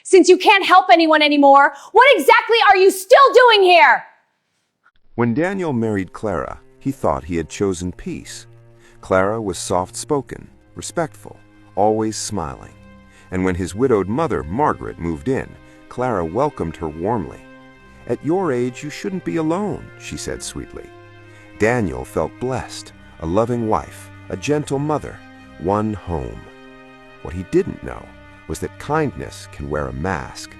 Since you can't help anyone anymore, what exactly are you still doing here? When Daniel married Clara, he thought he had chosen peace. Clara was soft-spoken, respectful, always smiling. And when his widowed mother, Margaret, moved in, Clara welcomed her warmly. "At your age, you shouldn't be alone," she said sweetly. Daniel felt blessed, a loving wife, a gentle mother, one home. What he didn't know was that kindness can wear a mask.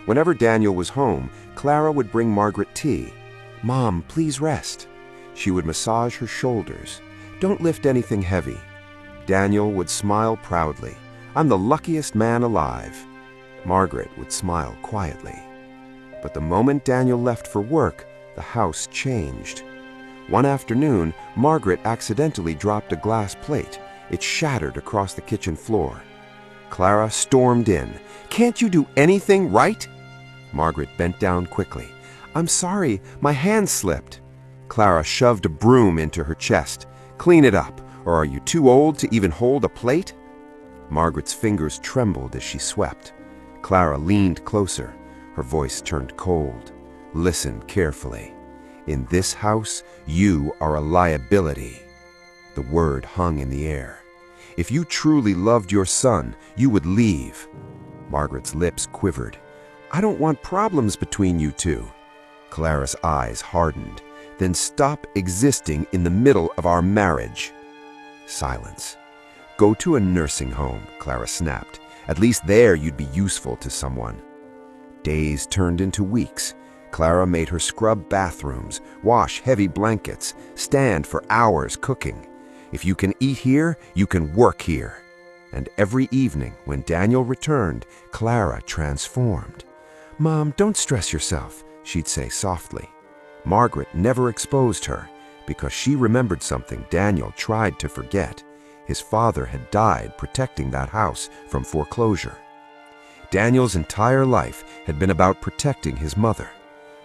Whenever Daniel was home, Clara would bring Margaret tea. "Mom, please rest." She would massage her shoulders. "Don't lift anything heavy." Daniel would smile proudly. "I'm the luckiest man alive." Margaret would smile quietly. But the moment Daniel left for work, the house changed. One afternoon, Margaret accidentally dropped a glass plate. It shattered across the kitchen floor. Clara stormed in. "Can't you do anything right?" Margaret bent down quickly. "I'm sorry, my hand slipped." Clara shoved a broom into her chest. "Clean it up, or are you too old to even hold a plate?" Margaret's fingers trembled as she swept. Clara leaned closer. Her voice turned cold. "Listen carefully. In this house, you are a liability." The word hung in the air. "If you truly loved your son, you would leave." Margaret's lips quivered. "I don't want problems between you two." Clara's eyes hardened. "Then stop existing in the middle of our marriage." Silence. "Go to a nursing home," Clara snapped. "At least there you'd be useful to someone." Days turned into weeks. Clara made her scrub bathrooms, wash heavy blankets, stand for hours cooking. "If you can eat here, you can work here." And every evening, when Daniel returned, Clara transformed. "Mom, don't stress yourself," she'd say softly. Margaret never exposed her, because she remembered something Daniel tried to forget. His father had died protecting that house from foreclosure. Daniel's entire life had been about protecting his mother.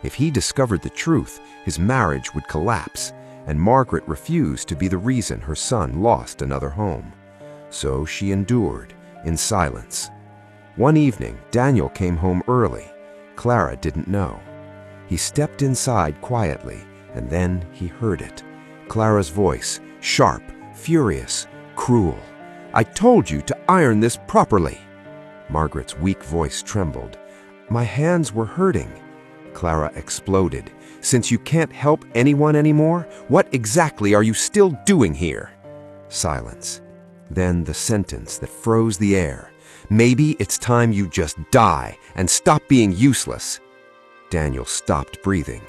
If he discovered the truth, his marriage would collapse, and Margaret refused to be the reason her son lost another home. So she endured, in silence. One evening, Daniel came home early. Clara didn't know. He stepped inside quietly, and then he heard it. Clara's voice, sharp, furious, cruel. "I told you to iron this properly." Margaret's weak voice trembled. "My hands were hurting." Clara exploded. "Since you can't help anyone anymore, what exactly are you still doing here?" Silence. Then the sentence that froze the air. "Maybe it's time you just die and stop being useless." Daniel stopped breathing.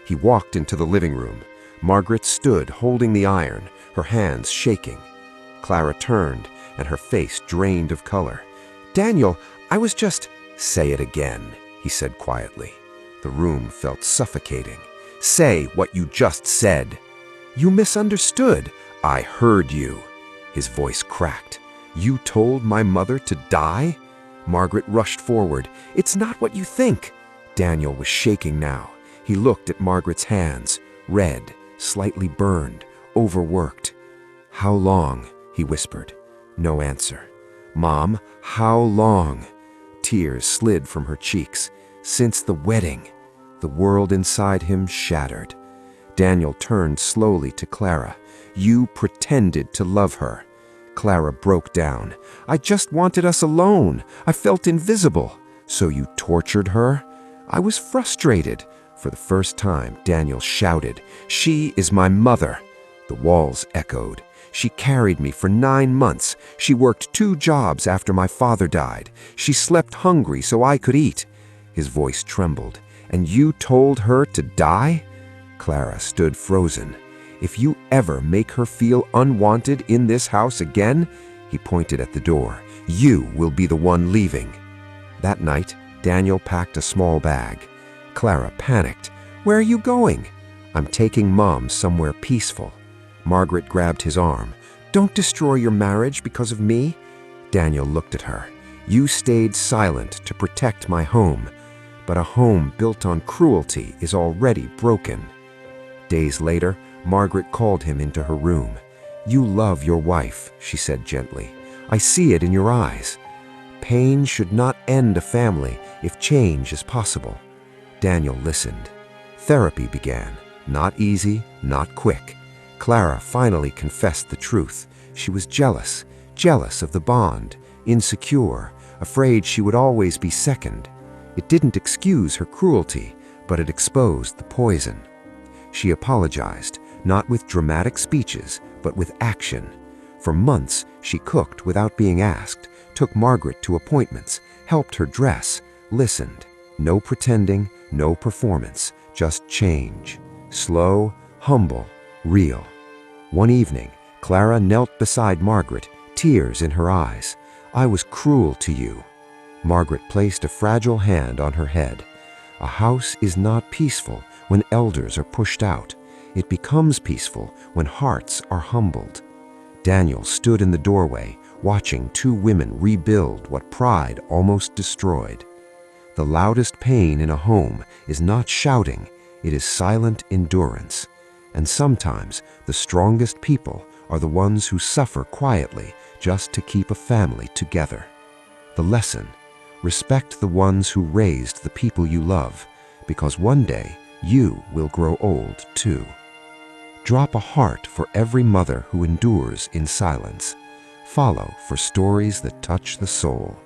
He walked into the living room. Margaret stood holding the iron, her hands shaking. Clara turned, and her face drained of color. "Daniel, I was just—" "Say it again," he said quietly. The room felt suffocating. "Say what you just said." "You misunderstood." "I heard you." His voice cracked. "You told my mother to die?" Margaret rushed forward. "It's not what you think." Daniel was shaking now. He looked at Margaret's hands, red, slightly burned, overworked. "How long?" he whispered. No answer. "Mom, how long?" Tears slid from her cheeks. "Since the wedding." The world inside him shattered. Daniel turned slowly to Clara. "You pretended to love her." Clara broke down. "I just wanted us alone. I felt invisible." "So you tortured her?" "I was frustrated." For the first time, Daniel shouted, "She is my mother." The walls echoed. "She carried me for 9 months. She worked 2 jobs after my father died. She slept hungry so I could eat." His voice trembled. "And you told her to die?" Clara stood frozen. "If you ever make her feel unwanted in this house again," he pointed at the door, "you will be the one leaving." That night, Daniel packed a small bag. Clara panicked. "Where are you going?" "I'm taking Mom somewhere peaceful." Margaret grabbed his arm. "Don't destroy your marriage because of me." Daniel looked at her. "You stayed silent to protect my home, but a home built on cruelty is already broken." Days later, Margaret called him into her room. "You love your wife," she said gently. "I see it in your eyes." Pain should not end a family if change is possible. Daniel listened. Therapy began. Not easy, not quick. Clara finally confessed the truth. She was jealous, jealous of the bond, insecure, afraid she would always be second. It didn't excuse her cruelty, but it exposed the poison. She apologized, not with dramatic speeches, but with action. For months, she cooked without being asked, took Margaret to appointments, helped her dress, listened. No pretending, no performance, just change. Slow, humble, real. One evening, Clara knelt beside Margaret, tears in her eyes. "I was cruel to you." Margaret placed a fragile hand on her head. A house is not peaceful when elders are pushed out. It becomes peaceful when hearts are humbled. Daniel stood in the doorway, watching two women rebuild what pride almost destroyed. The loudest pain in a home is not shouting, it is silent endurance. And sometimes the strongest people are the ones who suffer quietly just to keep a family together. The lesson: respect the ones who raised the people you love, because one day you will grow old too. Drop a heart for every mother who endures in silence. Follow for stories that touch the soul.